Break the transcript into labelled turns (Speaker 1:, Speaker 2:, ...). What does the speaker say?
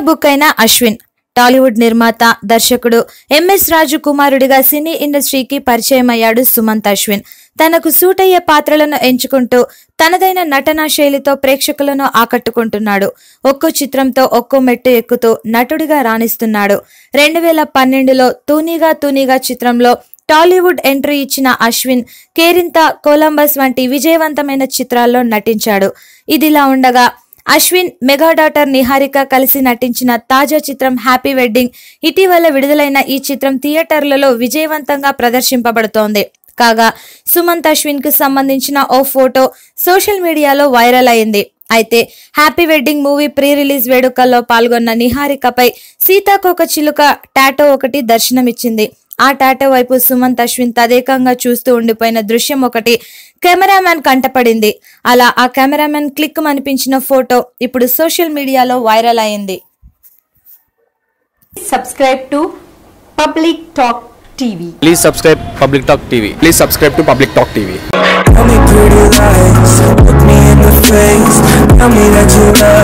Speaker 1: Book అయిన అశ్విన్ టాలీవుడ్ నిర్మాత దర్శకుడు ఎంఎస్ రాజు కుమారుడిగా సినీ ఇండస్ట్రీకి పరిచయం అయ్యాడు సుమంత్ అశ్విన్. తనకు సూట్ అయ్యే పాత్రలను ఎంచుకుంటూ తనదైన నటనా శైలితో ప్రేక్షకులను ఆకట్టుకుంటున్నాడు. ఒక్కో చిత్రంతో ఒక్కో మెట్టు ఎక్కుతూ నటుడిగా రాణిస్తున్నాడు. 2012లో తూనీగా చిత్రంలో టాలీవుడ్ ఎంట్రీ ఇచ్చిన అశ్విన్ కేరింత, కొలంబస్ వంటి విజయవంతమైన చిత్రాల్లో నటించాడు. ఇదిలా ఉండగా అశ్విన్ మెగా డాటర్ నిహారిక కలిసి నటించిన తాజా చిత్రం హ్యాపీ వెడ్డింగ్ ఇటీవల విడుదలైన ఈ చిత్రం థియేటర్లలో విజయవంతంగా ప్రదర్శింపబడుతోంది. కాగా సుమంత్ అశ్విన్ కు సంబంధించిన ఓ ఫోటో సోషల్ మీడియాలో వైరల్ అయింది. అయితే happy wedding movie pre release వేడుకల్లో పాల్గొన్న నిహారికపై సీతాకోక చిలుక టాటో ఒకటి దర్శనమిచ్చింది. ఆ టాటో వైపు సుమంత్ అశ్విన్ తదేకంగా చూస్తూ ఉండిపోయిన దృశ్యం ఒకటి కెమెరామ్యాన్ కంటపడింది. అలా ఆ కెమెరామ్యాన్ క్లిక్ అనిపించిన ఫోటో ఇప్పుడు సోషల్ మీడియాలో వైరల్ అయింది.
Speaker 2: Subscribe to Public Talk TV.
Speaker 3: Please subscribe Public Talk TV. Please subscribe to Public Talk TV.
Speaker 4: Tell me pretty lies, look me in the face. Tell me that you love